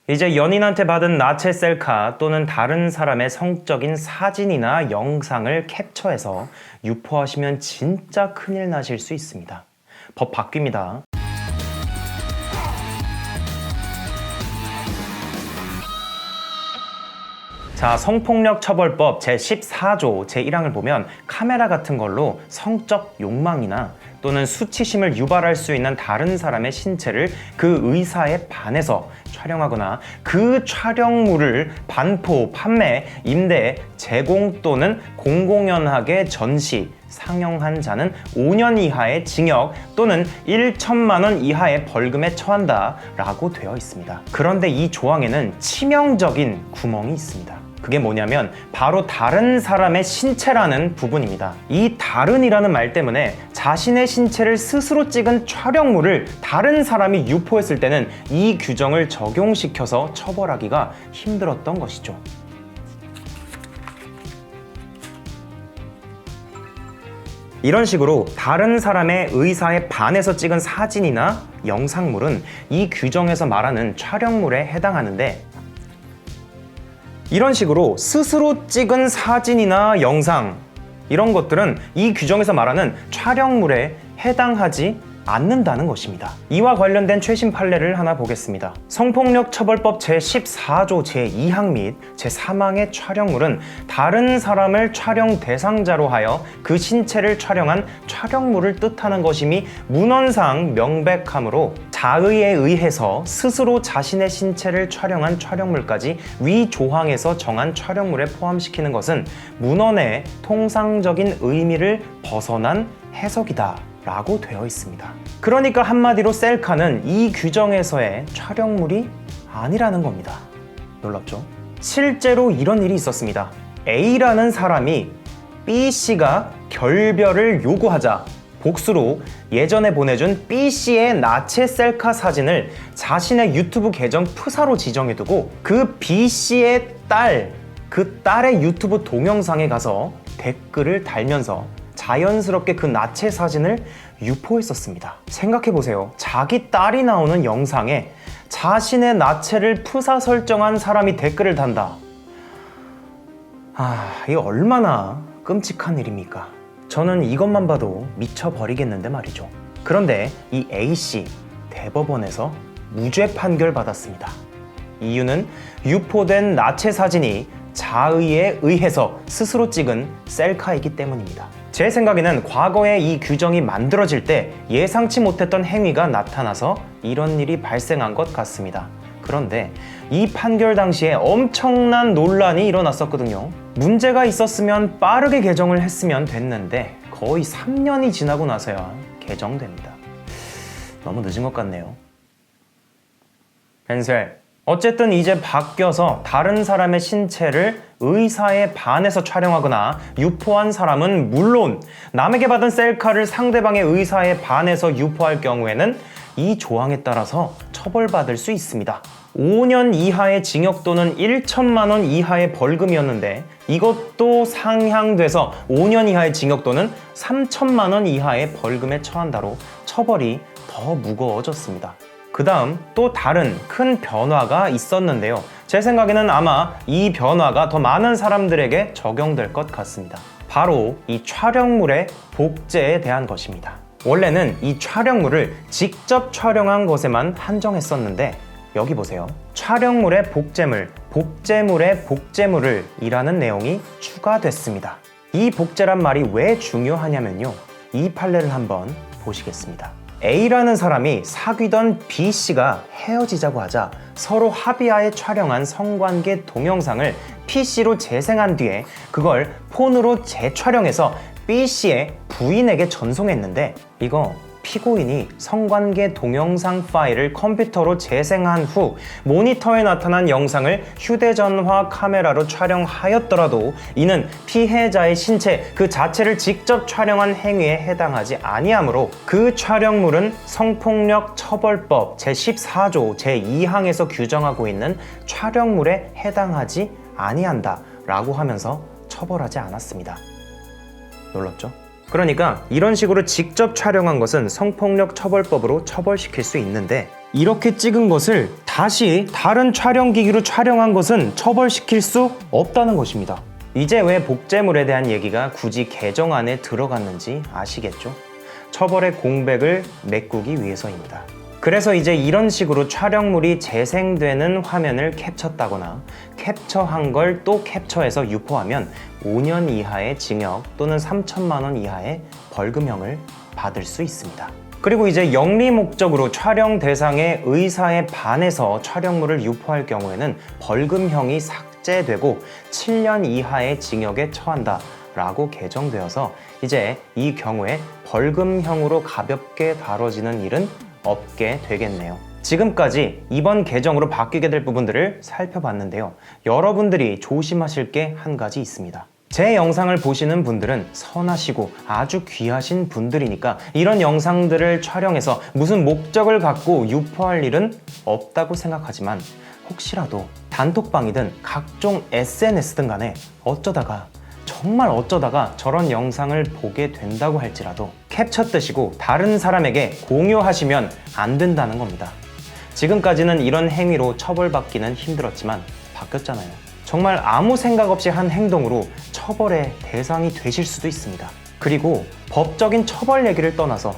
이제 연인한테 받은 나체 셀카 또는 다른 사람의 성적인 사진이나 영상을 캡처해서 유포하시면 진짜 큰일 나실 수 있습니다. 법 바뀝니다. 자, 성폭력 처벌법 제14조 제1항을 보면 카메라 같은 걸로 성적 욕망이나 또는 수치심을 유발할 수 있는 다른 사람의 신체를 그 의사에 반해서 촬영하거나 그 촬영물을 반포, 판매, 임대, 제공 또는 공공연하게 전시, 상영한 자는 5년 이하의 징역 또는 1천만 원 이하의 벌금에 처한다 라고 되어 있습니다. 그런데 이 조항에는 치명적인 구멍이 있습니다. 그게 뭐냐면 바로 다른 사람의 신체라는 부분입니다. 이 다른이라는 말 때문에 자신의 신체를 스스로 찍은 촬영물을 다른 사람이 유포했을 때는 이 규정을 적용시켜서 처벌하기가 힘들었던 것이죠. 이런 식으로 다른 사람의 의사에 반해서 찍은 사진이나 영상물은 이 규정에서 말하는 촬영물에 해당하는데, 이런 식으로 스스로 찍은 사진이나 영상 이런 것들은 이 규정에서 말하는 촬영물에 해당하지 않는다는 것입니다. 이와 관련된 최신 판례를 하나 보겠습니다. 성폭력 처벌법 제14조 제2항 및 제3항의 촬영물은 다른 사람을 촬영 대상자로 하여 그 신체를 촬영한 촬영물을 뜻하는 것임이 문헌상 명백하므로 자의에 의해서 스스로 자신의 신체를 촬영한 촬영물까지 위 조항에서 정한 촬영물에 포함시키는 것은 문헌의 통상적인 의미를 벗어난 해석이다 라고 되어 있습니다. 그러니까 한마디로 셀카는 이 규정에서의 촬영물이 아니라는 겁니다. 놀랍죠? 실제로 이런 일이 있었습니다. A라는 사람이 B씨가 결별을 요구하자 복수로 예전에 보내준 B씨의 나체 셀카 사진을 자신의 유튜브 계정 프사로 지정해두고 그 B씨의 그 딸의 유튜브 동영상에 가서 댓글을 달면서 자연스럽게 그 나체 사진을 유포했었습니다. 생각해보세요. 자기 딸이 나오는 영상에 자신의 나체를 프사 설정한 사람이 댓글을 단다. 이게 얼마나 끔찍한 일입니까? 저는 이것만 봐도 미쳐버리겠는데 말이죠. 그런데 이 A씨 대법원에서 무죄 판결 받았습니다. 이유는 유포된 나체 사진이 자의에 의해서 스스로 찍은 셀카이기 때문입니다. 제 생각에는 과거에 이 규정이 만들어질 때 예상치 못했던 행위가 나타나서 이런 일이 발생한 것 같습니다. 그런데 이 판결 당시에 엄청난 논란이 일어났었거든요. 문제가 있었으면 빠르게 개정을 했으면 됐는데 거의 3년이 지나고 나서야 개정됩니다. 너무 늦은 것 같네요. 벤셀, 어쨌든 이제 바뀌어서 다른 사람의 신체를 의사에 반해서 촬영하거나 유포한 사람은 물론 남에게 받은 셀카를 상대방의 의사에 반해서 유포할 경우에는 이 조항에 따라서 처벌받을 수 있습니다. 5년 이하의 징역 또는 1천만 원 이하의 벌금이었는데 이것도 상향돼서 5년 이하의 징역 또는 3천만 원 이하의 벌금에 처한다로 처벌이 더 무거워졌습니다. 그 다음 또 다른 큰 변화가 있었는데요. 제 생각에는 아마 이 변화가 더 많은 사람들에게 적용될 것 같습니다. 바로 이 촬영물의 복제에 대한 것입니다. 원래는 이 촬영물을 직접 촬영한 것에만 한정했었는데 여기 보세요. 촬영물의 복제물, 복제물의 복제물을 이라는 내용이 추가됐습니다. 이 복제란 말이 왜 중요하냐면요. 이 판례를 한번 보시겠습니다. A라는 사람이 사귀던 B씨가 헤어지자고 하자 서로 합의하에 촬영한 성관계 동영상을 PC로 재생한 뒤에 그걸 폰으로 재촬영해서 B씨의 부인에게 전송했는데 이거 피고인이 성관계 동영상 파일을 컴퓨터로 재생한 후 모니터에 나타난 영상을 휴대전화 카메라로 촬영하였더라도 이는 피해자의 신체 그 자체를 직접 촬영한 행위에 해당하지 아니하므로 그 촬영물은 성폭력 처벌법 제14조 제2항에서 규정하고 있는 촬영물에 해당하지 아니한다 라고 하면서 처벌하지 않았습니다. 놀랍죠? 그러니까 이런 식으로 직접 촬영한 것은 성폭력 처벌법으로 처벌시킬 수 있는데 이렇게 찍은 것을 다시 다른 촬영기기로 촬영한 것은 처벌시킬 수 없다는 것입니다. 이제 왜 복제물에 대한 얘기가 굳이 개정안에 들어갔는지 아시겠죠? 처벌의 공백을 메꾸기 위해서입니다. 그래서 이제 이런 식으로 촬영물이 재생되는 화면을 캡처했다거나 캡처한 걸 또 캡처해서 유포하면 5년 이하의 징역 또는 3천만 원 이하의 벌금형을 받을 수 있습니다. 그리고 이제 영리 목적으로 촬영 대상의 의사에 반해서 촬영물을 유포할 경우에는 벌금형이 삭제되고 7년 이하의 징역에 처한다 라고 개정되어서 이제 이 경우에 벌금형으로 가볍게 다뤄지는 일은 없게 되겠네요. 지금까지 이번 개정으로 바뀌게 될 부분들을 살펴봤는데요. 여러분들이 조심하실 게 한 가지 있습니다. 제 영상을 보시는 분들은 선하시고 아주 귀하신 분들이니까 이런 영상들을 촬영해서 무슨 목적을 갖고 유포할 일은 없다고 생각하지만 혹시라도 단톡방이든 각종 SNS든 간에 정말 어쩌다가 저런 영상을 보게 된다고 할지라도 캡처뜨시고 다른 사람에게 공유하시면 안 된다는 겁니다. 지금까지는 이런 행위로 처벌받기는 힘들었지만 바뀌었잖아요. 정말 아무 생각 없이 한 행동으로 처벌의 대상이 되실 수도 있습니다. 그리고 법적인 처벌 얘기를 떠나서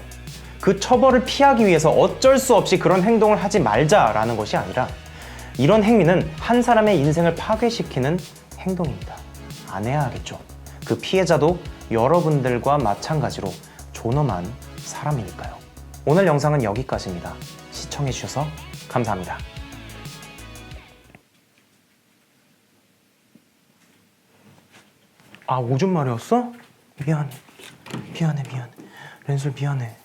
그 처벌을 피하기 위해서 어쩔 수 없이 그런 행동을 하지 말자라는 것이 아니라 이런 행위는 한 사람의 인생을 파괴시키는 행동입니다. 안 해야 하겠죠. 그 피해자도 여러분들과 마찬가지로 존엄한 사람이니까요. 오늘 영상은 여기까지입니다. 시청해주셔서 감사합니다. 아, 오줌 마려웠어? 미안해. 렌솔 미안해.